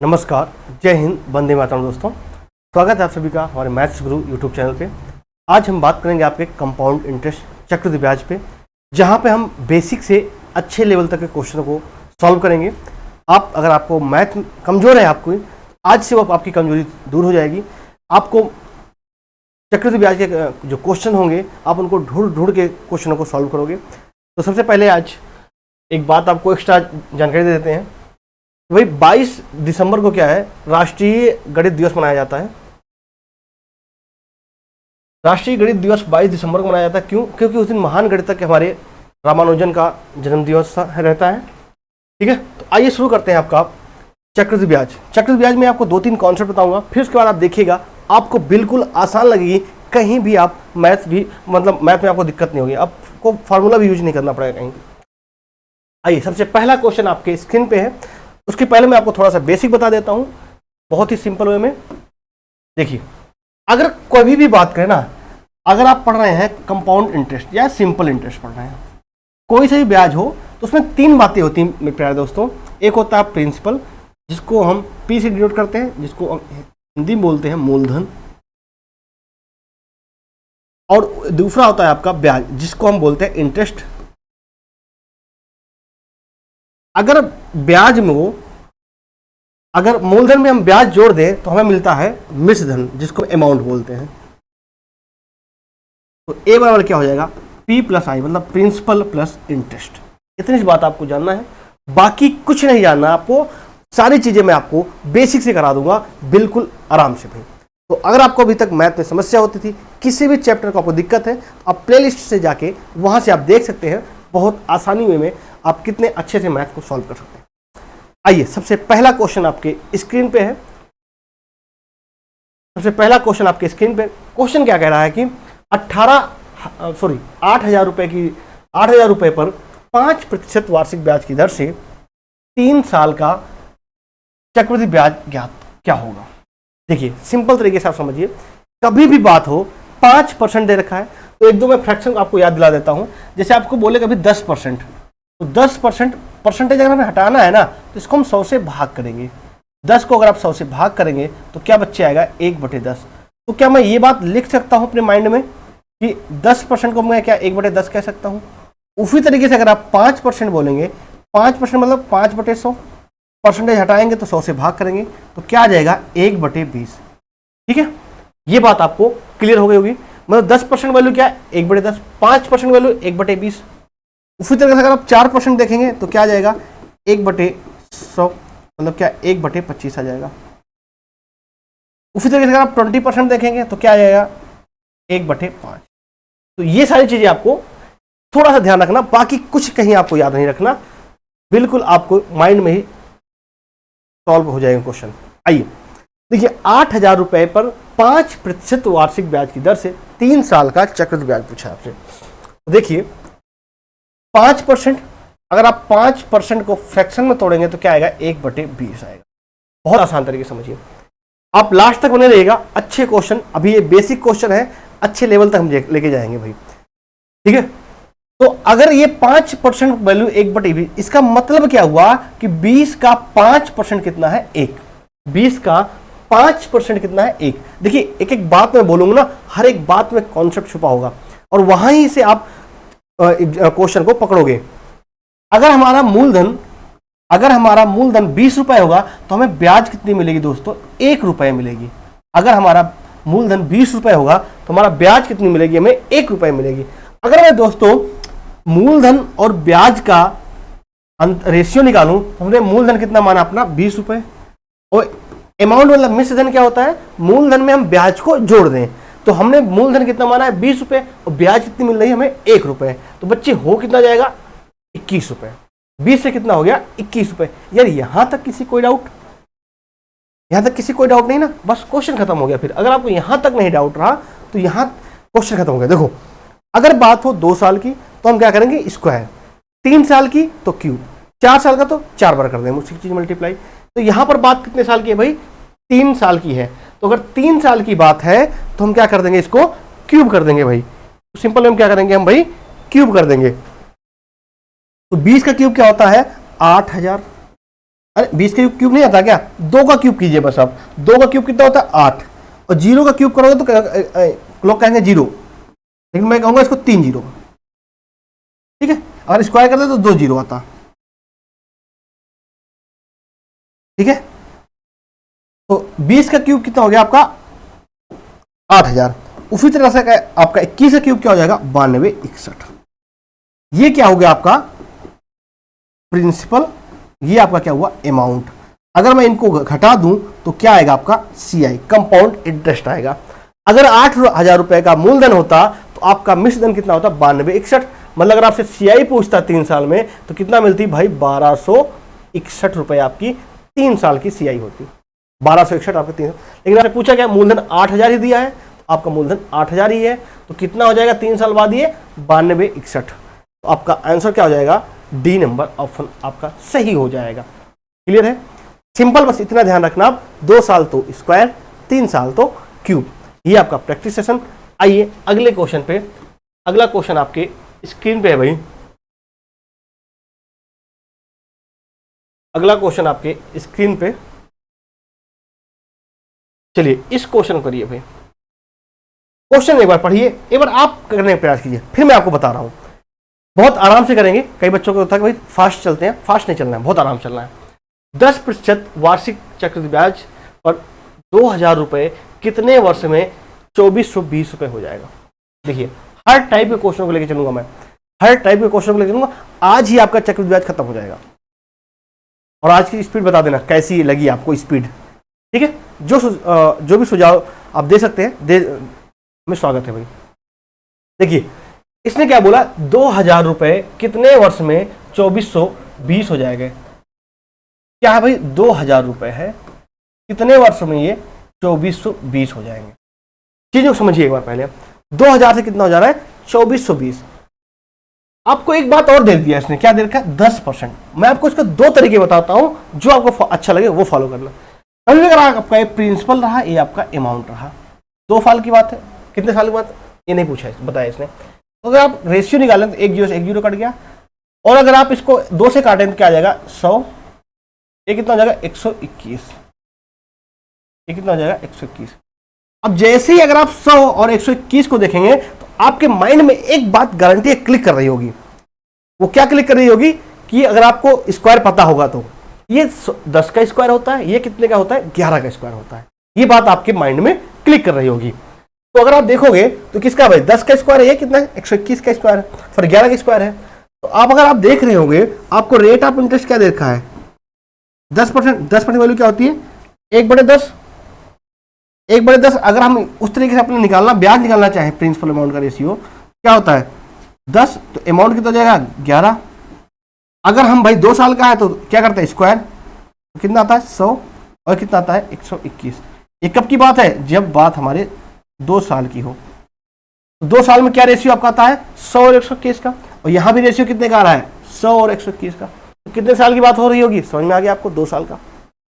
नमस्कार, जय हिंद, वंदे मातरम दोस्तों। स्वागत है आप सभी का हमारे मैथ्स गुरु यूट्यूब चैनल पे। आज हम बात करेंगे आपके कंपाउंड इंटरेस्ट चक्रवृद्धि ब्याज पे, जहाँ पे हम बेसिक से अच्छे लेवल तक के क्वेश्चनों को सॉल्व करेंगे। अगर आपको मैथ कमज़ोर है आपको, आज से वो आपकी कमजोरी दूर हो जाएगी। आपको चक्रवृद्धि ब्याज के जो क्वेश्चन होंगे आप उनको ढूंढ के क्वेश्चनों को सॉल्व करोगे। तो सबसे पहले आज एक बात आपको एक्स्ट्रा जानकारी दे देते हैं। वही 22 दिसंबर को क्या है, राष्ट्रीय गणित दिवस मनाया जाता है। राष्ट्रीय गणित दिवस 22 दिसंबर को मनाया जाता है। क्यों? क्योंकि उस दिन महान गणितज्ञ हमारे रामानुजन का जन्म दिवस रहता है। ठीक है, तो आइए शुरू करते हैं आपका चक्रवृद्धि ब्याज। चक्रवृद्धि ब्याज में आपको 2-3 कॉन्सेप्ट बताऊंगा, फिर उसके बाद आप देखिएगा आपको बिल्कुल आसान लगेगी। कहीं भी आप मैथ में आपको दिक्कत नहीं होगी, आपको फार्मूला भी यूज नहीं करना पड़ेगा कहीं। आइए, सबसे पहला क्वेश्चन आपके स्क्रीन पे है। उसके पहले मैं आपको थोड़ा सा बेसिक बता देता हूं, बहुत ही सिंपल वे में। देखिए, अगर कोई भी बात करें ना, अगर आप पढ़ रहे हैं कंपाउंड इंटरेस्ट या सिंपल इंटरेस्ट पढ़ रहे हैं, कोई सा भी ब्याज हो तो उसमें 3 बातें होती हैं मेरे प्यारे दोस्तों। एक होता है प्रिंसिपल, जिसको हम पी से डिनोट करते हैं, जिसको हिंदी में बोलते हैं मूलधन। और दूसरा होता है आपका ब्याज, जिसको हम बोलते हैं इंटरेस्ट। अगर ब्याज में अगर मूलधन में हम ब्याज जोड़ दें तो हमें मिलता है मिश्र धन, जिसको अमाउंट बोलते हैं। तो ए बराबर क्या हो जाएगा, पी प्लस आई, मतलब प्रिंसिपल प्लस इंटरेस्ट। इतनी सी बात आपको जानना है, बाकी कुछ नहीं जानना आपको। सारी चीजें मैं आपको बेसिक से करा दूंगा, बिल्कुल आराम से भाई। तो अगर आपको अभी तक मैथ में समस्या होती थी, किसी भी चैप्टर को आपको दिक्कत है, तो आप प्लेलिस्ट से जाके वहां से आप देख सकते हैं बहुत आसानी में आप कितने अच्छे से मैथ को सॉल्व कर सकते हैं। आइए, सबसे पहला क्वेश्चन आपके स्क्रीन पे है। सबसे पहला क्वेश्चन आपके स्क्रीन पे, क्वेश्चन क्या कह रहा है कि 8,000 रुपए पर 5% वार्षिक ब्याज की दर से 3 साल का चक्रवृद्धि ब्याज ज्ञात क्या होगा। देखिए, सिंपल तरीके से आप समझिए, कभी भी बात हो 5% दे रखा है तो एक दो मैं फ्रैक्शन आपको याद दिला देता हूं। जैसे आपको बोले कभी 10%, तो 10% परसेंटेज अगर हमें हटाना है ना, तो इसको हम 100 से भाग करेंगे। 10 को अगर आप 100 से भाग करेंगे तो क्या बच्चे आएगा, 1/10। तो क्या मैं ये बात लिख सकता हूं अपने माइंड में कि 10% को मैं क्या 1/10 कह सकता हूं। उसी तरीके से अगर आप 5% बोलेंगे, 5% मतलब 5/100, परसेंटेज हटाएंगे तो 100 से भाग करेंगे तो क्या आ जाएगा, 1/20। ठीक है, ये बात आपको क्लियर हो गई होगी। मतलब 10% वैल्यू क्या है, 1/10, 5% वैल्यू 1/20। उसी तरह से अगर आप 4% देखेंगे तो क्या आ जाएगा, 1/100, मतलब क्या 1/25 आ जाएगा। उसी तरीके से अगर आप 20% देखेंगे तो क्या आ जाएगा, 1/5। तो ये सारी चीजें आपको थोड़ा सा ध्यान रखना, बाकी कुछ कहीं आपको याद नहीं रखना, बिल्कुल आपको माइंड में ही सॉल्व हो जाएगा क्वेश्चन। आइए देखिए, 8,000 रुपए पर 5% वार्षिक ब्याज की दर से 3 साल का चक्रवृद्धि ब्याज पूछा आपसे। देखिए 5%, अगर आप 5% को फ्रैक्शन में तोड़ेंगे तो क्या आएगा, 1/20 आएगा। बहुत आसान तरीके से समझिए, आप लास्ट तक बने रहिएगा। अच्छे क्वेश्चन, अभी ये बेसिक क्वेश्चन है, अच्छे लेवल तक हम लेके जाएंगे भाई। ठीक है, तो अगर ये 5% वैल्यू 1/20, इसका मतलब क्या हुआ कि 20 का 5% कितना है, 1। 20 का 5% कितना है, 1। देखिए, एक एक बात मैं बोलूंगा ना, हर एक बात में कॉन्सेप्ट छुपा होगा और वहां ही से आप क्वेश्चन को पकड़ोगे। अगर हमारा मूलधन 20 रुपए होगा तो हमें ब्याज कितनी मिलेगी दोस्तों, 1 रुपए मिलेगी। अगर हमारा मूलधन 20 रुपए होगा तो हमारा ब्याज कितनी मिलेगी, हमें 1 रुपए मिलेगी। अगर मैं दोस्तों मूलधन और ब्याज का रेशियो निकालूं तो हमने मूलधन कितना माना अपना, 20 रुपए, और अमाउंट मतलब मिश्र धन क्या होता है, मूलधन में हम ब्याज को जोड़ दें, तो हमने मूलधन कितना माना है, 20 रुपए, और ब्याज कितनी मिल रही है हमें, 1 रुपए। तो बच्चे हो कितना जाएगा, 21 रुपए। 20 से कितना हो गया, 21 रुपए। यार यहां तक किसी कोई डाउट नहीं ना, बस क्वेश्चन खत्म हो गया। फिर अगर आपको यहां तक नहीं डाउट रहा तो यहां क्वेश्चन खत्म हो गया। देखो, अगर बात हो 2 साल की तो हम क्या करेंगे, स्क्वायर, 3 साल की तो क्यूब, 4 साल का तो 4 बार कर देंगे, उसी चीज मल्टीप्लाई। तो यहां पर बात कितने साल की है भाई, 3 साल की है। तो अगर 3 साल की बात है तो हम क्या कर देंगे, इसको क्यूब कर देंगे भाई। तो सिंपल में क्या करेंगे हम भाई, क्यूब कर देंगे। तो 20 का क्यूब क्या होता है, 8,000। अरे 20 का क्यूब नहीं आता क्या? 2 का क्यूब कीजिए बस आप। 2 का क्यूब कितना होता है? 8। और 0 का क्यूब करोगे तो लोग कहेंगे 0, लेकिन मैं कहूंगा इसको 3 0। ठीक है, अगर स्क्वायर करते तो 2 0 आता। ठीक है, तो 20 का क्यूब कितना हो गया आपका? 8000। उसी तरह से आपका 21 का क्यूब क्या हो जाएगा? 9261। ये क्या हो गया आपका प्रिंसिपल, ये आपका क्या हुआ? अमाउंट। अगर मैं इनको घटा दूं तो क्या आएगा आपका? CI, कंपाउंड इंटरेस्ट आएगा। अगर 8000 रुपए का मूलधन होता तो आपका मिश्र धन कितना होता? 9261। मतलब अगर आपसे CI पूछता 3 साल में तो कितना मिलती भाई? 1261 रुपए आपकी 3 साल की CI होती। 1261 आपके 3। लेकिन आपने पूछा क्या? मूलधन 8000 ही दिया है, तो आपका मूलधन 8000 ही है, तो कितना हो जाएगा 3 साल बाद? ये 9261। तो आपका आंसर क्या हो जाएगा? डी नंबर ऑप्शन आपका सही हो जाएगा। क्लियर है? सिंपल, बस इतना ध्यान रखना आप, 2 साल तो स्क्वायर, 3 साल तो क्यूब। ये आपका प्रैक्टिस सेशन। आइए अगले क्वेश्चन पे। अगला क्वेश्चन आपके स्क्रीन पे है भाई। अगला क्वेश्चन आपके स्क्रीन पे। चलिए इस क्वेश्चन को करिए भाई। क्वेश्चन एक बार पढ़िए, एक बार आप करने का प्रयास कीजिए, फिर मैं आपको बता रहा हूं। बहुत आराम से करेंगे। कई बच्चों को होता है कि भाई फास्ट चलते हैं, फास्ट नहीं चलना है, बहुत आराम चलना है। 10% वार्षिक चक्रवृद्धि ब्याज पर 2000 रुपए कितने वर्ष में 2420 रुपए हो जाएगा? देखिए हर टाइप के क्वेश्चन को लेकर चलूंगा मैं, हर टाइप के क्वेश्चन को लेकर चलूंगा। आज ही आपका चक्रवृद्धि ब्याज खत्म हो जाएगा। और आज की स्पीड बता देना कैसी लगी आपको स्पीड। ठीक है, जो भी सुझाव आप दे सकते हैं में स्वागत है भाई। देखिए इसने क्या बोला? 2000 रुपए कितने वर्ष में 2420 हो जाएगा? क्या है भाई? 2000 रुपए है, कितने वर्ष में ये 2420 हो जाएंगे? चीजों को समझिए एक बार पहले। 2000 से कितना हो जा रहा है? 2420। आपको एक बात और दे दिया इसने, क्या दे रखा है? 10%। मैं आपको इसका 2 तरीके बताता हूं, जो आपको अच्छा लगे वो फॉलो करना। कभी अगर आपका प्रिंसिपल रहा, ये आपका अमाउंट रहा, 2 साल की बात है, कितने साल की बात ये नहीं पूछा बताया इसने। तो अगर आप रेशियो निकालें तो 1 0 से 1 0 कट गया, और अगर आप इसको 2 से काटें तो क्या आ जाएगा? 100। ये कितना हो जाएगा? 121। ये कितना हो जाएगा? 121। अब जैसे ही अगर आप 100 और 121 को देखेंगे तो आपके माइंड में एक बात गारंटी क्लिक कर रही होगी। वो क्या क्लिक कर रही होगी? कि अगर आपको स्क्वायर पता होगा तो ये 10 का स्क्वायर होता है, ये कितने का होता है? 11 का स्क्वायर होता है। ये बात आपके माइंड में क्लिक कर रही होगी। तो अगर आप देखोगे तो किसका भाई? 10 का स्क्वायर है, ये कितना है? 121 का स्क्वायर है, फिर 11 का स्क्वायर है। तो आप अगर आप देख रहे होंगे, आपको रेट ऑफ इंटरेस्ट क्या दे रखा है? 10%। 10% वैल्यू क्या होती है? 1/10। 1/10। अगर हम उस तरीके से अपने निकालना, ब्याज निकालना चाहें, प्रिंसिपल अमाउंट का रेशियो क्या होता है? 10। तो अमाउंट कितना हो जाएगा? 11। अगर हम भाई 2 साल का है तो क्या करते हैं? स्क्वायर। तो कितना आता है? 100। और कितना आता है? 121। ये कब की बात है? जब बात हमारे 2 साल की हो। तो 2 साल में क्या रेशियो आपका आता है? 100 और 121 का। और यहां भी रेशियो कितने का आ रहा है? 100 और 121 का। तो कितने साल की बात हो रही होगी? समझ में आ गया आपको? 2 साल का।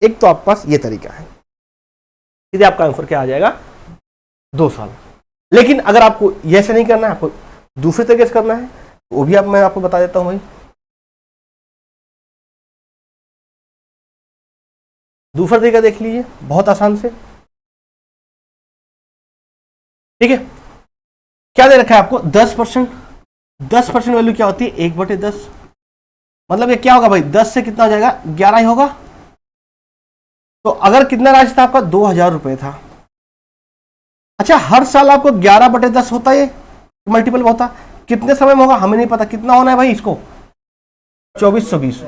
एक तो आपके पास ये तरीका है, सीधे आपका आंसर क्या आ जाएगा? 2 साल। लेकिन अगर आपको ये ऐसे नहीं करना है, आपको दूसरे तरीके से करना है, तो वो भी मैं आपको बता देता हूं भाई। दूसरा तरीका देख लीजिए, बहुत आसान से। ठीक है, क्या दे रखा है आपको? 10%। 10% वैल्यू क्या होती है? 1/10। मतलब ये क्या होगा भाई? 10 से कितना हो जाएगा? 11 ही होगा। तो अगर कितना राशि था आपका? 2000 रुपए था। अच्छा, हर साल आपको 11/10 होता है, मल्टीपल होता। कितने समय में होगा हमें नहीं पता। कितना होना है भाई इसको? 2420।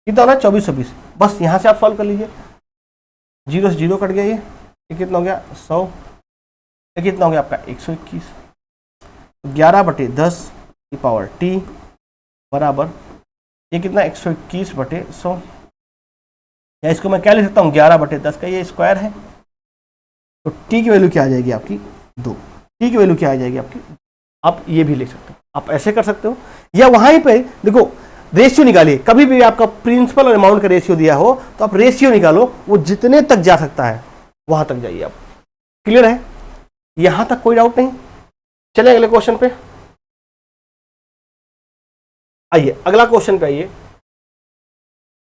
कितना होना है? 2420। बस यहां से आप सॉल्व कर लीजिए। 0 से 0 कट गया। ये कितना हो गया? 100। ये कितना हो गया आपका? 121। 11/10 की पावर t बराबर ये कितना? 121/100। या इसको मैं क्या लिख सकता हूँ? 11/10 का ये स्क्वायर है। तो t की वैल्यू क्या आ जाएगी आपकी? 2। t की वैल्यू क्या आ जाएगी आपकी? आप ये भी लिख सकते हो, आप ऐसे कर सकते हो, या वहां पे देखो रेशियो निकालिए। कभी भी आपका प्रिंसिपल और अमाउंट का रेशियो दिया हो तो आप रेशियो निकालो, वो जितने तक जा सकता है वहां तक जाइए आप। क्लियर है? यहां तक कोई डाउट नहीं? चले अगले क्वेश्चन पे आइए। अगला क्वेश्चन पे आइए।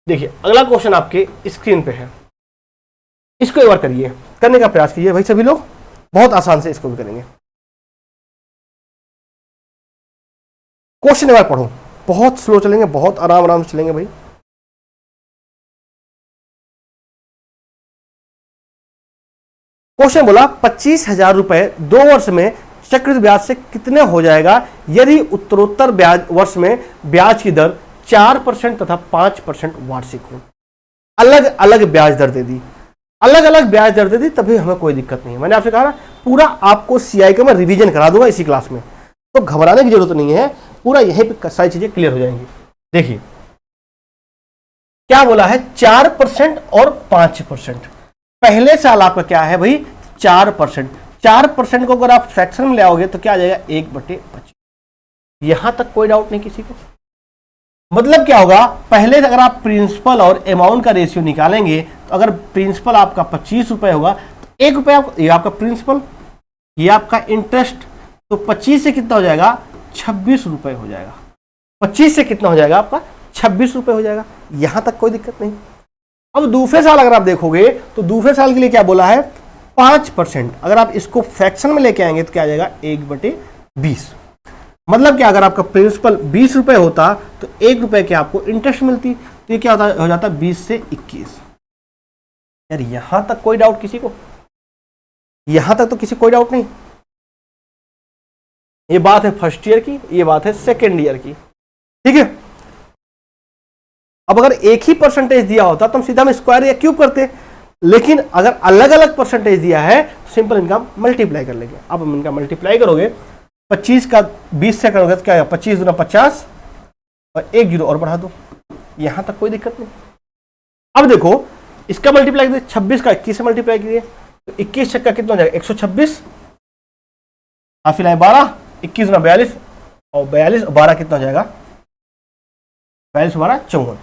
देखिए अगला क्वेश्चन आपके स्क्रीन पे है, इसको एक बार करिए, करने का प्रयास कीजिए भाई सभी लोग, बहुत आसान से इसको भी करेंगे। क्वेश्चन एक बार पढ़ो, बहुत स्लो चलेंगे, बहुत आराम आराम से चलेंगे भाई। क्वेश्चन बोला 25,000 रुपए 2 वर्ष में चक्रवृद्धि ब्याज से कितने हो जाएगा यदि उत्तरोत्तर ब्याज वर्ष में ब्याज की दर 4% तथा 5% वार्षिक हो। अलग अलग ब्याज दर दे दी, अलग अलग ब्याज दर दे दी, तभी हमें कोई दिक्कत नहीं है। मैंने आपसे कहा ना पूरा आपको सीआई का मैं रिवीजन करा दूंगा इसी क्लास में, तो घबराने की जरूरत नहीं है, पूरा यहीं पे सारी चीजें क्लियर हो जाएंगी। देखिए क्या बोला है, 4% और 5%। पहले साल आपका क्या है भाई 4%, 4% को अगर आप फ्रैक्शन में ले आओगे तो क्या आ जाएगा 1/25। यहां तक कोई डाउट नहीं किसी को। मतलब क्या होगा, पहले अगर आप प्रिंसिपल और अमाउंट का रेशियो निकालेंगे तो अगर प्रिंसिपल आपका 25 रुपए होगा तो 1 रुपया ये आपका प्रिंसिपल, ये आपका इंटरेस्ट, तो 25 से कितना हो जाएगा 26 रुपए हो जाएगा। 25 से कितना हो जाएगा आपका 26 रुपए हो जाएगा, यहां तक कोई दिक्कत नहीं। अब दूसरे साल अगर आप देखोगे तो दूसरे साल के लिए क्या बोला है 5%। अगर आप इसको फ्रैक्शन में लेके आएंगे तो क्या आ जाएगा 1/20। मतलब क्या, अगर आपका प्रिंसिपल 20 रुपए होता तो 1 रुपए की आपको इंटरेस्ट मिलती, तो ये क्या हो जाता 20 से 21। यार यहां तक कोई डाउट किसी को, यहां तक तो किसी कोई डाउट नहीं। ये बात है फर्स्ट ईयर की, ये बात है सेकेंड ईयर की, ठीक है। अब अगर एक ही परसेंटेज दिया होता तो हम सीधा हम स्क्वायर या क्यूब करते, लेकिन अगर अलग अलग परसेंटेज दिया है तो सिंपल इनका मल्टीप्लाई कर लेंगे। अब हम इनका मल्टीप्लाई करोगे 25 का 20 से करोगे तो क्या है 25 दूना 50 और 1 जीरो और बढ़ा दो, यहां तक कोई दिक्कत नहीं। अब देखो इसका मल्टीप्लाई कीजिए, 26 का 21 से मल्टीप्लाई कीजिए तो 21 का कितना हो जाएगा 126, हाफिल है 12, 21 दूना 42 और 42 और 12 कितना हो जाएगा 42 12 54,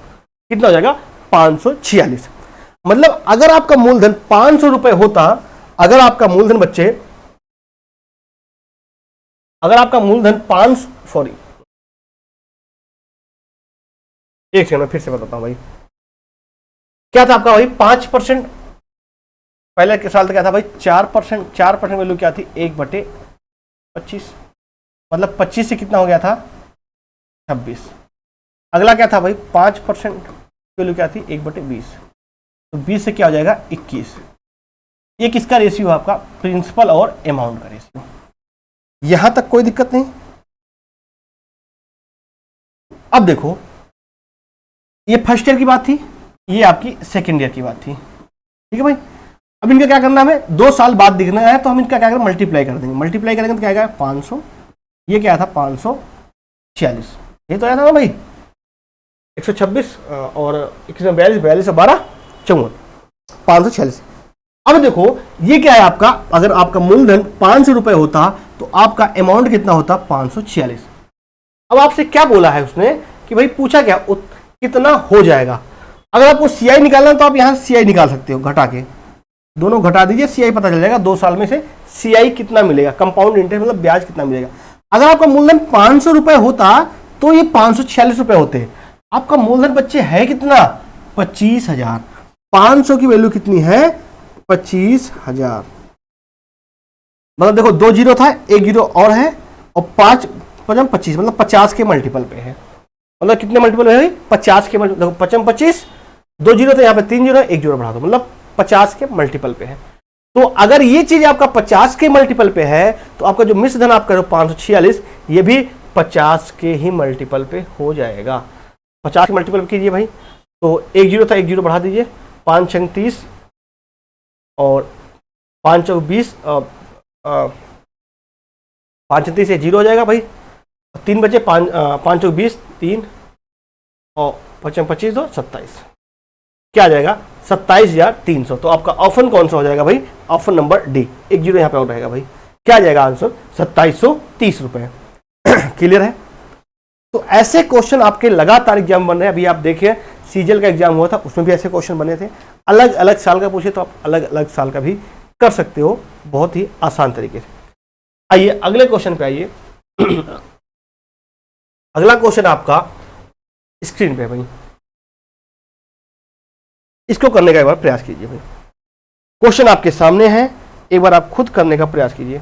कितना हो जाएगा 546। मतलब अगर आपका मूलधन 500 रुपए होता, अगर आपका मूलधन बच्चे, अगर आपका मूलधन 5 सॉरी एक सेकंड में फिर से बताता हूं भाई, क्या था आपका भाई 5%, पहले के साल तो क्या था भाई 4%, 4% वैल्यू क्या थी 1/25, मतलब 25 से कितना हो गया था 26। अगला क्या था भाई 5% वैल्यू क्या थी 1/20, तो 20 से क्या हो जाएगा 21। ये किसका रेशियो है आपका प्रिंसिपल और अमाउंट का रेशियो, यहां तक कोई दिक्कत नहीं। अब देखो ये फर्स्ट ईयर की बात थी, ये आपकी सेकेंड ईयर की बात थी, ठीक है भाई। अब इनका क्या करना है, 2 साल बाद दिखना है तो हम इनका क्या करें मल्टीप्लाई कर देंगे, मल्टीप्लाई करेंगे तो क्या आएगा 500, ये क्या था 546, ये तो आया था ना भाई 126 और 21 42 42 और 12 54, 546। अब देखो ये क्या है आपका, अगर आपका मूलधन 500 रुपए होता तो आपका अमाउंट कितना होता 546। अब आपसे क्या बोला है उसने कि भाई पूछा क्या कितना हो जाएगा। अगर आपको सीआई निकालना है तो आप यहां सीआई निकाल सकते हो, घटा के दोनों घटा दीजिए, सीआई पता चल जाएगा 2 साल में से सीआई कितना मिलेगा, कंपाउंड इंटरेस्ट मतलब ब्याज कितना मिलेगा। अगर आपका मूलधन 500 रुपए होता तो ये 546 रुपए होते। आपका मूलधन बच्चे है कितना 25,000, 500 की वैल्यू कितनी है 25,000। मतलब देखो 2 जीरो था, 1 जीरो और है और 5 5 25 मतलब 50 के मल्टीपल पे है। मतलब कितने मल्टीपल है 50 के मल्टीपल, देखो 5 25 2 जीरो तो यहाँ पे 3 जीरो 1 जीरो बढ़ा दो, मतलब 50 के मल्टीपल पे है। तो अगर ये चीज आपका 50 के मल्टीपल पे है तो आपका जो मिश्र धन आप करो 546 ये भी 50 के ही मल्टीपल पे हो जाएगा। 50 के मल्टीपल पे कीजिए भाई, तो 1 जीरो था 1 जीरो बढ़ा दीजिए, 5 छंग 30 और 5 चौक 20, 5 30 से 0 हो जाएगा भाई, 3 बचे 5 चौक 20 3 और 5 25 2 27, क्या आ जाएगा 27,300। तो आपका ऑप्शन कौन सा हो जाएगा भाई, ऑप्शन नंबर डी, 1 जीरो यहाँ पे और रहेगा भाई, क्या आ जाएगा आंसर 2730 रुपए। क्लियर है। तो ऐसे क्वेश्चन आपके लगातार एग्जाम बन रहे हैं। अभी आप देखिए सीजीएल का एग्जाम हुआ था उसमें भी ऐसे क्वेश्चन बने थे, अलग अलग साल का पूछे तो आप अलग अलग साल का भी कर सकते हो बहुत ही आसान तरीके से। आइए अगले क्वेश्चन पे आइए। अगला क्वेश्चन आपका स्क्रीन पे भाई, इसको करने का एक बार प्रयास कीजिए भाई। क्वेश्चन आपके सामने है, एक बार आप खुद करने का प्रयास कीजिए।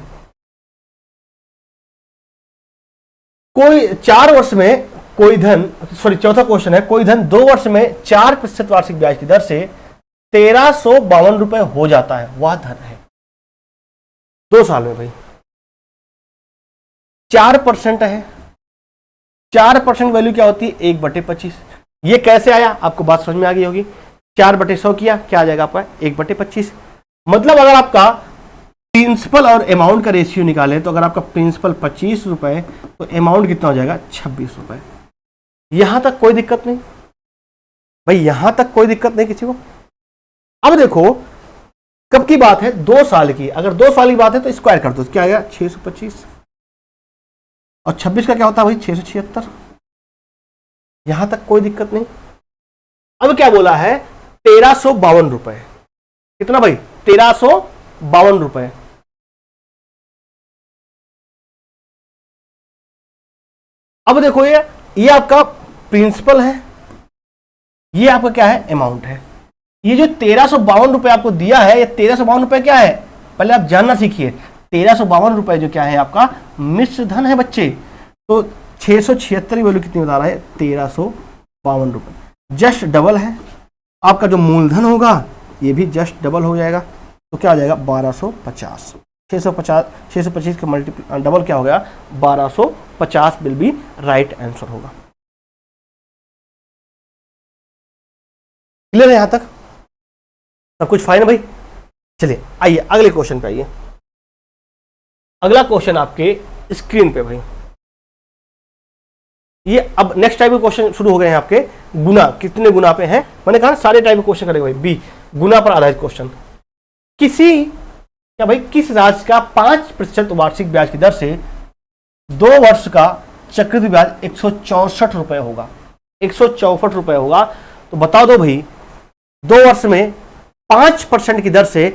कोई 4 वर्ष में कोई धन, सॉरी चौथा क्वेश्चन है, कोई धन 2 वर्ष में 4% वार्षिक ब्याज की दर से 1352 रुपए हो जाता है, वह धन है 2 साल में भाई 4% है। 4% वैल्यू क्या होती है? 1/25। ये कैसे आया आपको बात समझ में आ गई होगी। 4/100 किया, क्या आ जाएगा आपका? 1/25। मतलब अगर आपका प्रिंसिपल और अमाउंट का रेशियो निकाले तो अगर आपका प्रिंसिपल 25 रुपए तो अमाउंट कितना हो जाएगा? 26 रुपए। यहां तक कोई दिक्कत नहीं भाई, यहां तक कोई दिक्कत नहीं किसी को। अब देखो कब की बात है? 2 साल की। अगर 2 साल की बात है तो स्क्वायर कर दो, क्या आएगा? 625। और 26 का क्या होता है भाई? 676। यहां तक कोई दिक्कत नहीं। अब क्या बोला है? 1352 रुपए। कितना भाई? 1352 रुपए। अब देखो ये आपका प्रिंसिपल है, ये आपका क्या है? अमाउंट है। ये जो 1352 रुपए आपको दिया है, ये 1352 रुपए क्या है? पहले आप जानना सीखिए। 1352 रुपए जो क्या है? आपका मिश्र धन है बच्चे। तो 676 की वैल्यू कितनी बता रहा है? 1352 रुपए। जस्ट डबल है। आपका जो मूलधन होगा ये भी जस्ट डबल हो जाएगा, तो क्या आ जाएगा? 1250। 625 का मल्टीपल डबल क्या हो गया? 1250 विल बी राइट आंसर होगा। क्लियर है यहां तक? सब कुछ फाइन है भाई। चलिए आइए अगले क्वेश्चन पे आइए। अगला क्वेश्चन आपके स्क्रीन पे भाई, ये अब नेक्स्ट टाइप के क्वेश्चन शुरू हो गए हैं आपके। गुना, कितने गुना पे हैं? मैंने कहा सारे टाइप के क्वेश्चन करेंगे भाई। बी, गुना पर आधारित क्वेश्चन। क्या भाई किस राशि का 5% वार्षिक ब्याज की दर से 2 वर्ष का चक्रवृद्धि ब्याज 164 रुपए होगा? 164 रुपए होगा। तो बता दो भाई 2 वर्ष में 5% की दर से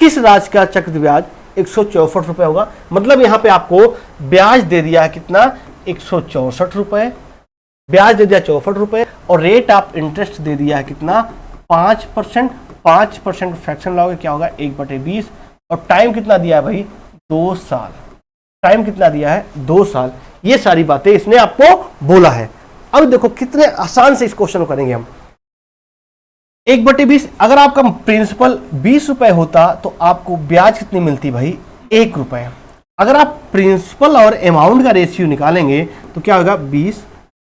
किस राशि का चक्रवृद्धि ब्याज 164 रुपए होगा? मतलब यहां पे आपको ब्याज दे दिया है कितना? 164 रुपए। ब्याज दे दिया 64 रुपए और रेट ऑफ इंटरेस्ट दे दिया है कितना? 5%। 5% फ्रैक्शन लाओगे क्या होगा? 1/20। और टाइम कितना दिया है भाई? 2 साल। टाइम कितना दिया है? 2 साल। ये सारी बातें इसने आपको बोला है। अब देखो कितने आसान से इस क्वेश्चन को करेंगे हम। 1/20। अगर आपका प्रिंसिपल 20 रुपए होता तो आपको ब्याज कितनी मिलती भाई? 1 रुपए। अगर आप प्रिंसिपल और अमाउंट का रेशियो निकालेंगे तो क्या होगा? 20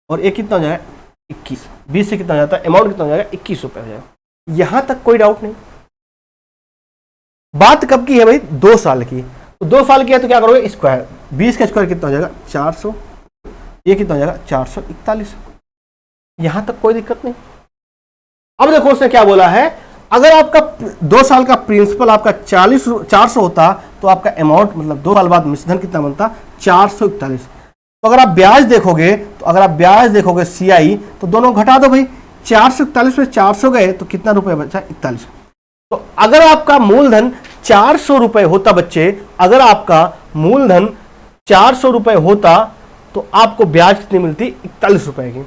और एक कितना हो जाएगा? 21। 20 से कितना हो जाता है? अमाउंट कितना हो जाएगा? 21 रुपए हो जाएगा। यहां तक कोई डाउट नहीं। बात कब की है भाई? 2 साल की। तो 2 साल की है तो क्या करोगे? स्क्वायर। 20 का स्क्वायर कितना हो जाएगा? 400। ये कितना हो जाएगा? 441। यहां तक कोई दिक्कत नहीं। अब देखो उसने क्या बोला है, अगर आपका 2 साल का प्रिंसिपल आपका 400 होता तो आपका अमाउंट मतलब 2 साल बाद मिश्रधन कितना बनता? 441। तो अगर आप ब्याज देखोगे तो अगर आप ब्याज देखोगे CI तो दोनों घटा दो भाई। 441 में 400 गए तो कितना रुपए बचा? 41। तो अगर आपका मूलधन 400 रुपए होता बच्चे, अगर आपका मूलधन 400 रुपए होता तो आपको ब्याज कितनी मिलती? 41 रुपए की।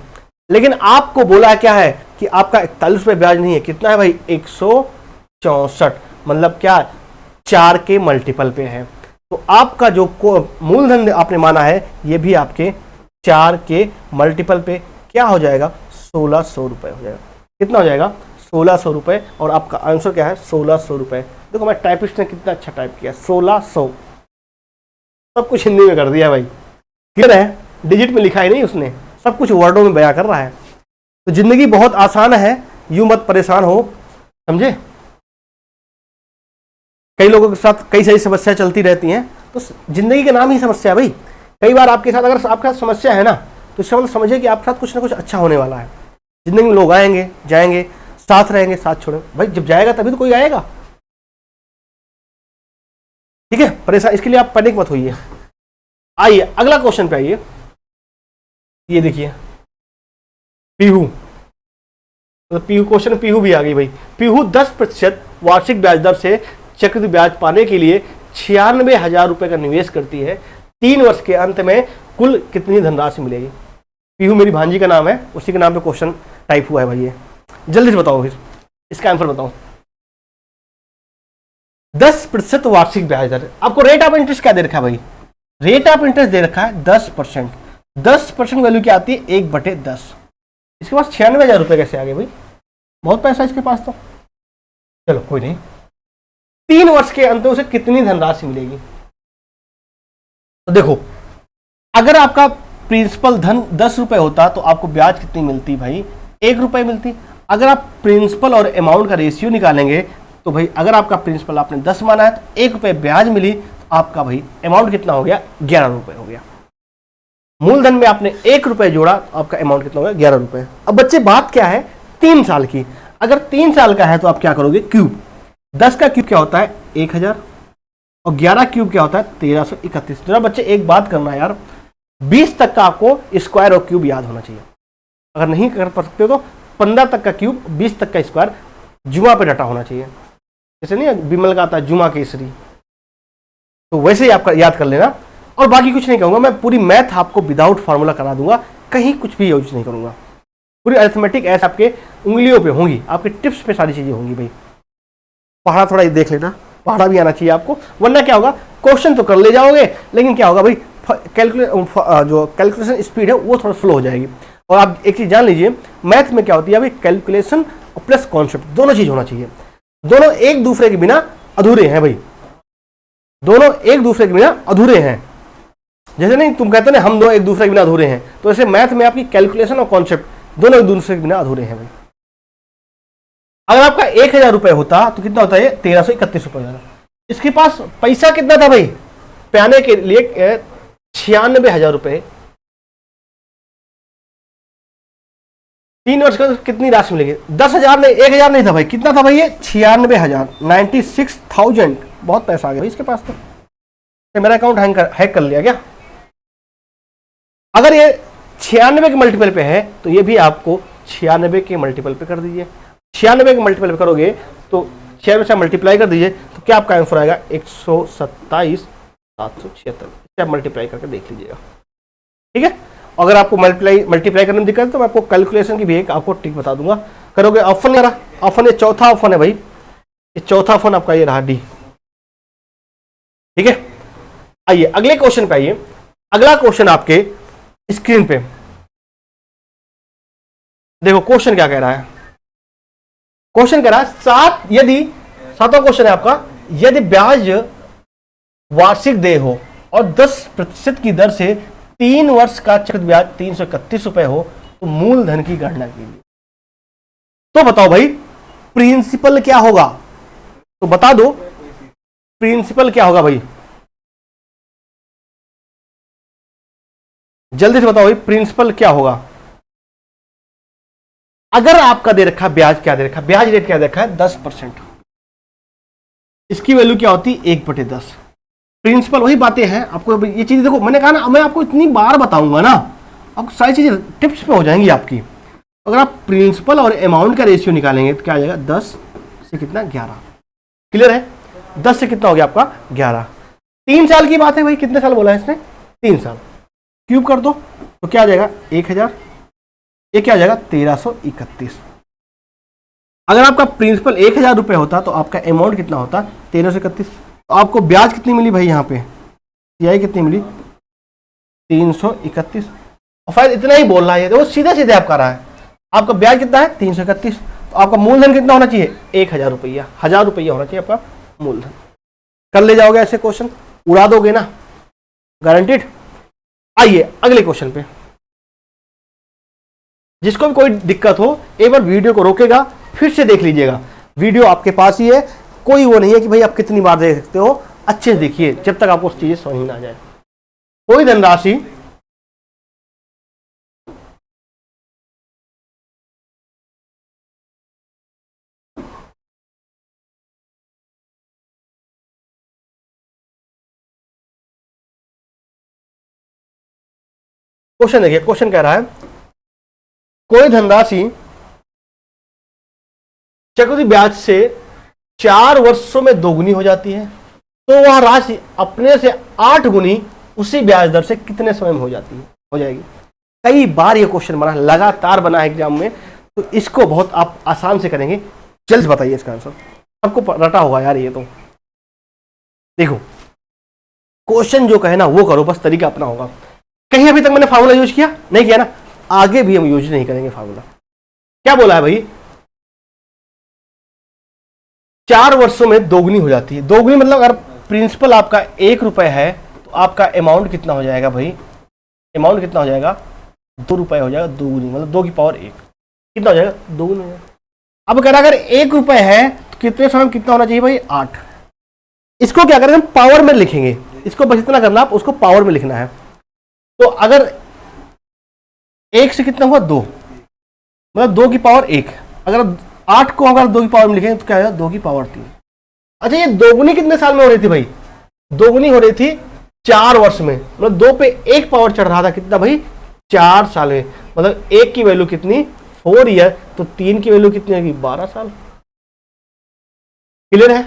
लेकिन आपको बोला क्या है कि आपका 41 रुपए ब्याज नहीं है। कितना है भाई? 164। मतलब क्या? 4 के मल्टीपल पे है। तो आपका जो मूलधन आपने माना है ये भी आपके 4 के मल्टीपल पे क्या हो जाएगा? 1600 रुपए हो जाएगा। कितना हो जाएगा? 1600 रुपए। और आपका आंसर क्या है? 1600 रुपए। देखो मैं टाइपिस्ट ने कितना अच्छा टाइप किया, 1600। सब कुछ हिंदी में कर दिया भाई। क्लियर है? डिजिट में लिखा ही नहीं उसने, सब कुछ वर्डों में बयां कर रहा है। तो जिंदगी बहुत आसान है, यूं मत परेशान हो, समझे? कई लोगों के साथ कई सारी समस्या चलती रहती हैं, तो जिंदगी का नाम ही समस्या है भाई। कई बार आपके साथ अगर आपके साथ समस्या है ना तो इसका मतलब समझिए कि आपके साथ कुछ ना कुछ अच्छा होने वाला है। जिंदगी में लोग आएंगे जाएंगे, साथ रहेंगे साथ छोड़ेंगे। भाई जब जाएगा तभी तो कोई आएगा। ठीक है, परेशान, इसके लिए आप पैनिक मत होइए। आइए अगला क्वेश्चन पे आइए। ये देखिए पीहू, तो पीहू क्वेश्चन पीहू भी आ गई भाई। पीहू 10% वार्षिक ब्याज दर से चक्रवृद्धि ब्याज पाने के लिए 96,000 रुपए का निवेश करती है। 3 वर्ष के अंत में कुल कितनी धनराशि मिलेगी? पीहू मेरी भांजी का नाम है, उसी के नाम पे क्वेश्चन टाइप हुआ है भाई। ये जल्दी से बताओ फिर। इसका आंसर बताओ। 10% वार्षिक ब्याज दर। आपको रेट ऑफ इंटरेस्ट क्या दे रखा है भाई? रेट ऑफ इंटरेस्ट दे रखा है 10%। 10% वैल्यू क्या आती है? 1/10। इसके पास 96,000 रुपये कैसे आ गए भाई? बहुत पैसा इसके पास तो। चलो कोई नहीं, 3 वर्ष के अंत में उसे कितनी धनराशि मिलेगी? तो देखो, अगर आपका प्रिंसिपल धन 10 रुपए होता तो आपको ब्याज कितनी मिलती भाई? 1 रुपए मिलती। अगर आप प्रिंसिपल और अमाउंट का रेशियो निकालेंगे तो भाई अगर आपका प्रिंसिपल आपने 10 माना है तो 1 रुपए ब्याज मिली, तो आपका भाई अमाउंट कितना हो गया? 11 रुपए हो गया। मूलधन में आपने 1 रुपए जोड़ा तो आपका अमाउंट कितना हो गया? 11 रुपए। अब बच्चे बात क्या है? 3 साल की। अगर 3 साल का है तो आप क्या करोगे? क्यूब। 10 का क्यूब क्या होता है? 1000 और 11 क्यूब क्या होता है? 1331। जरा बच्चे एक बात करना यार, 20 तक का आपको स्क्वायर और क्यूब याद होना चाहिए। अगर नहीं कर सकते तो 15 तक का क्यूब, 20 तक का स्क्वायर जुमा पे डटा होना चाहिए। जैसे नहीं बिमल का आता है जुमा केसरी, तो वैसे ही आपका याद कर लेना। और बाकी कुछ नहीं कहूंगा, मैं पूरी मैथ आपको विदाउट फार्मूला करा दूंगा, कहीं कुछ भी यूज नहीं करूंगा। पूरी अरिथमेटिक ऐसे आपके उंगलियों पे होंगी, आपके टिप्स पे सारी चीजें होंगी भाई। पढ़ा थोड़ा ये देख लेना, पढ़ा भी आना चाहिए आपको, वरना क्या होगा? क्वेश्चन तो कर ले जाओगे लेकिन क्या होगा भाई? जो कैलकुलेशन स्पीड है वो थोड़ा स्लो हो जाएगी। और आप एक चीज जान लीजिए, मैथ में क्या होती है भाई? कैलकुलेशन प्लस कॉन्सेप्ट दोनों चीज होना चाहिए। दोनों एक दूसरे के बिना अधूरे हैं भाई, दोनों एक दूसरे के बिना अधूरे हैं। जैसे नहीं तुम कहते ना हम दोनों एक दूसरे के बिना अधूरे हैं, तो ऐसे मैथ में आपकी कैलकुलेशन और कॉन्सेप्ट दोनों एक दूसरे के बिना अधूरे हैं भाई। अगर आपका 1000 रुपए होता तो कितना होता है? 1331 रुपए होता। इसके पास पैसा कितना था भाई? पाने के लिए 96,000 रुपए। 3 वर्ष का कितनी राशि मिलेगी? 10,000 नहीं, 1,000 नहीं था भाई। कितना था भाई? ये 96,000, 96,000। बहुत पैसा आ गया भाई इसके पास तो। मेरा अकाउंट हैक कर लिया क्या? अगर ये 96 के मल्टीपल पे है तो ये भी आपको 96 के मल्टीपल पे कर दीजिए। 96 के मल्टीपल पे करोगे तो 6 से मल्टीप्लाई कर दीजिए तो क्या आपका आंसर आएगा? 127,776। आप मल्टीप्लाई करके देख लीजिएगा, ठीक है। अगर आपको मल्टीप्लाई करने में दिक्कत है तो मैं आपको कैलकुलेशन की भी एक आपको ट्रिक बता दूंगा। करोगे ऑप्शन, ऑप्शन ये चौथा ऑप्शन है भाई, ये चौथा ऑप्शन आपका ये रहा डी, ठीक है। आइए अगले क्वेश्चन पे आइए। अगला क्वेश्चन आपके स्क्रीन पे देखो, क्वेश्चन क्या कह रहा है? क्वेश्चन कह रहा है सातवां क्वेश्चन है आपका, यदि ब्याज वार्षिक देय हो और 10% की दर से 3 वर्ष का चक्रवृद्धि ब्याज 331 रुपए हो तो मूलधन की गणना कीजिए। तो बताओ भाई प्रिंसिपल क्या होगा? तो बता दो प्रिंसिपल क्या होगा भाई, जल्दी से बताओ भाई प्रिंसिपल क्या होगा? अगर आपका दे रखा ब्याज क्या दे रखा, ब्याज रेट क्या दे रखा है? 10%। इसकी वैल्यू क्या होती है? 1/10। प्रिंसिपल वही बातें हैं आपको, ये चीजें देखो मैंने कहा ना, मैं आपको इतनी बार बताऊंगा ना, आपको सारी चीजें टिप्स पे हो जाएंगी आपकी। अगर आप प्रिंसिपल और अमाउंट का रेशियो निकालेंगे तो क्या आ जाएगा? 10 से कितना? 11। क्लियर है? 10 से कितना हो गया आपका? 11। 3 साल की बात है भाई, कितने साल बोला है इसने? 3 साल। क्यूब कर दो तो क्या आ जाएगा? 1000। ये क्या आ जाएगा? 1331। अगर आपका प्रिंसिपल 1000 रुपए होता तो आपका अमाउंट कितना होता? 1331। तो आपको ब्याज कितनी मिली भाई? यहाँ पे यही कितनी मिली? 331। और फिर इतना ही बोल रहा है, वो सीधे सीधे आपका रहा है। आपका ब्याज कितना है? 331। तो आपका मूलधन कितना होना चाहिए? 1000 रुपया, 1000 रुपया होना चाहिए आपका मूलधन। कर ले जाओगे ऐसे क्वेश्चन, उड़ा दोगे ना, गारंटीड। आइए अगले क्वेश्चन पे। जिसको भी कोई दिक्कत हो एक बार वीडियो को रोकेगा, फिर से देख लीजिएगा। वीडियो आपके पास ही है, कोई वो नहीं है कि भाई आप कितनी बार देख सकते हो। अच्छे से देखिए जब तक आपको चीजें समझ ना आ जाए। कोई धनराशि क्वेश्चन देखिए, क्वेश्चन कह रहा है कोई धनराशि चक्रवृद्धि ब्याज से 4 वर्षों में 2 गुनी हो जाती है तो वह राशि अपने से 8 गुनी उसी ब्याज दर से कितने समय में हो जाएगी। कई बार ये क्वेश्चन बना, लगातार बना है एग्जाम में, तो इसको बहुत आप आसान से करेंगे। जल्द बताइए इसका आंसर, सबको रटा होगा यार ये तो। देखो क्वेश्चन जो कहे ना वो करो, बस तरीका अपना होगा। कहीं अभी तक मैंने फार्मूला यूज किया नहीं किया ना, आगे भी हम यूज नहीं करेंगे फार्मूला। क्या बोला है भाई, 4 वर्षों में दोगुनी हो जाती है। दोगुनी मतलब अगर प्रिंसिपल आपका 1 रुपए है तो आपका अमाउंट कितना हो जाएगा भाई, अमाउंट कितना हो जाएगा, 2 रुपए हो जाएगा। दोगुनी मतलब 2 की पावर 1 कितना हो जाएगा, दोगुनी हो जाएगा। अब कह रहा अगर 1 रुपए है तो कितने समय में कितना होना चाहिए भाई, 8। इसको क्या करेंगे हम पावर में लिखेंगे, इसको बस इतना करना, आप उसको पावर में लिखना है। तो अगर 1 से कितना हुआ 2, मतलब 2 की पावर 1। अगर 8 को अगर 2 की पावर में लिखेंगे तो क्या आएगा, 2 की पावर 3। अच्छा ये दोगुनी कितने साल में हो रही थी भाई, दोगुनी हो रही थी 4 वर्ष में, मतलब 2 पे 1 पावर चढ़ रहा था, कितना भाई 4 साल में। मतलब 1 की वैल्यू कितनी 4 ईयर, तो 3 की वैल्यू कितनी होगी 12 साल। क्लियर है,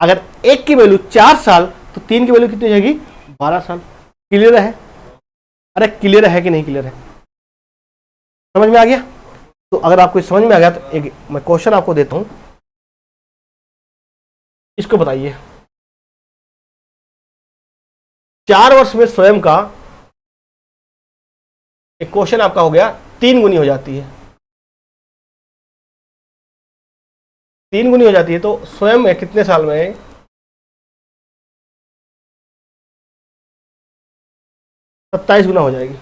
अगर 1 की वैल्यू 4 साल तो 3 की वैल्यू कितनी हो जाएगी 12 साल। क्लियर है, अरे क्लियर है कि नहीं क्लियर है, समझ में आ गया। तो अगर आपको समझ में आ गया तो एक मैं क्वेश्चन आपको देता हूं, इसको बताइए। 4 वर्ष में स्वयं का एक क्वेश्चन आपका हो गया 3 गुनी हो जाती है, 3 गुनी हो जाती है, तो स्वयं में कितने साल में 27 गुना हो जाएगी।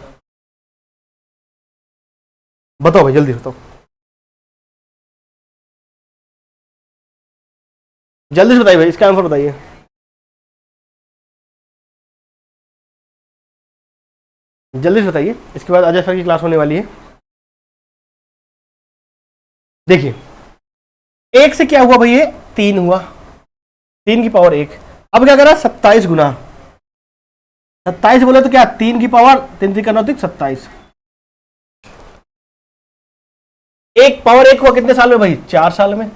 बताओ भाई जल्दी बताओ, जल्दी से बताइए भाई, इसका आंसर बताइए। जल्दी से बताइए, इसके बाद अजय सर की क्लास होने वाली है। देखिए 1 से क्या हुआ भाई, ये 3 हुआ, 3 की पावर 1। अब क्या करा 27 गुना, 27 बोले तो क्या 3 की पावर 3 3 करना 27, 1 पावर 1 हुआ कितने साल में भाई 4 साल में।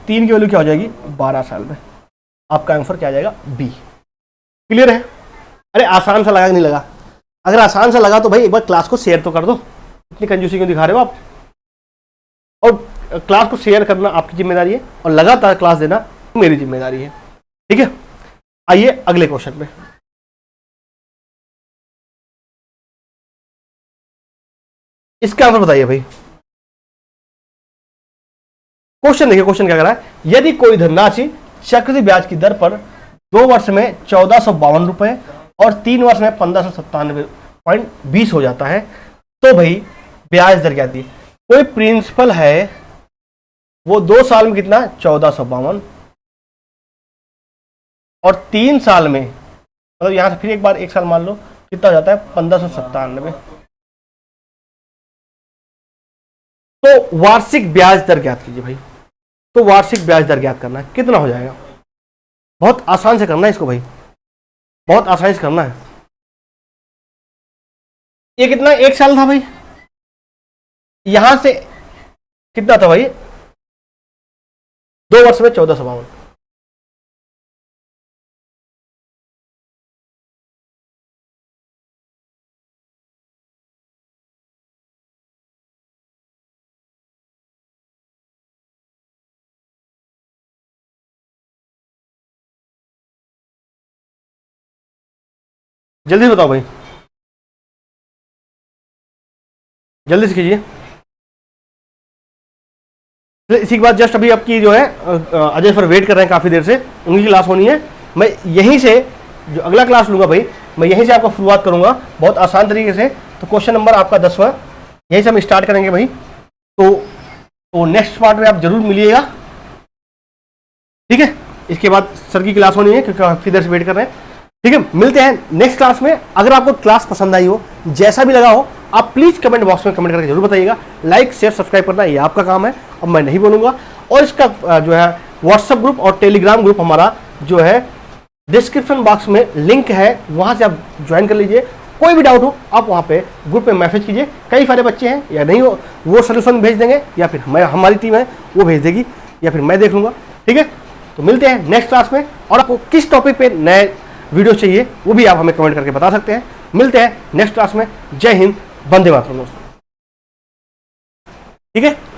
3 की वैल्यू क्या हो जाएगी 12 साल में। आपका आंसर क्या आ जाएगा बी। क्लियर है, अरे आसान सा लगा कि नहीं लगा, अगर आसान सा लगा तो भाई एक बार क्लास को शेयर तो कर दो, इतनी कंजूसी क्यों दिखा रहे हो आप। और क्लास को शेयर करना आपकी जिम्मेदारी है और लगातार क्लास देना मेरी जिम्मेदारी है, ठीक है। आइए अगले क्वेश्चन पे। इसका आंसर बताइए भाई। क्वेश्चन देखिए, क्वेश्चन क्या कर रहा है, यदि कोई धनराशि चक्रवृद्धि ब्याज की दर पर 2 वर्ष में 1452 रुपए और 3 वर्ष में 1597.20 हो जाता है तो भाई ब्याज दर क्या थी। कोई प्रिंसिपल है वो 2 साल में कितना 1452 और 3 साल में, मतलब यहां से फिर एक बार 1 साल मान लो कितना हो जाता है 1597। तो वार्षिक ब्याज दर ज्ञात कीजिए भाई। तो वार्षिक ब्याज दर ज्ञात करना है, कितना हो जाएगा, बहुत आसान से करना है इसको भाई, बहुत आसानी से करना है। ये कितना 1 साल था भाई, यहां से कितना था भाई 2 वर्ष में 1452। जल्दी बताओ भाई, जल्दी से कीजिए। इसी के बाद जस्ट अभी आपकी जो है अजय सर वेट कर रहे हैं काफी देर से, उनकी क्लास होनी है। मैं यहीं से जो अगला क्लास लूंगा भाई, मैं यहीं से आपको शुरुआत करूंगा बहुत आसान तरीके से। तो क्वेश्चन नंबर आपका 10वां यहीं से हम स्टार्ट करेंगे भाई। तो नेक्स्ट पार्ट में आप जरूर मिलिएगा, ठीक है। इसके बाद सर की क्लास होनी है क्योंकि काफी देर से वेट कर रहे हैं, ठीक है। मिलते हैं नेक्स्ट क्लास में। अगर आपको क्लास पसंद आई हो, जैसा भी लगा हो, आप प्लीज कमेंट बॉक्स में कमेंट करके जरूर बताइएगा। लाइक शेयर सब्सक्राइब करना ये आपका काम है, अब मैं नहीं बोलूंगा। और इसका जो है व्हाट्सएप ग्रुप और टेलीग्राम ग्रुप हमारा जो है डिस्क्रिप्शन बॉक्स में लिंक है, वहां से आप ज्वाइन कर लीजिए। कोई भी डाउट हो आप वहां पे ग्रुप में मैसेज कीजिए। कई सारे बच्चे हैं या नहीं हो वो सोल्यूशन भेज देंगे, या फिर हमारी टीम है वो भेज देगी, या फिर मैं देख लूंगा, ठीक है। तो मिलते हैं नेक्स्ट क्लास में, और आपको किस टॉपिक पे नए वीडियो चाहिए वो भी आप हमें कमेंट करके बता सकते हैं। मिलते हैं नेक्स्ट क्लास में। जय हिंद, वंदे मातरम दोस्तों, ठीक है।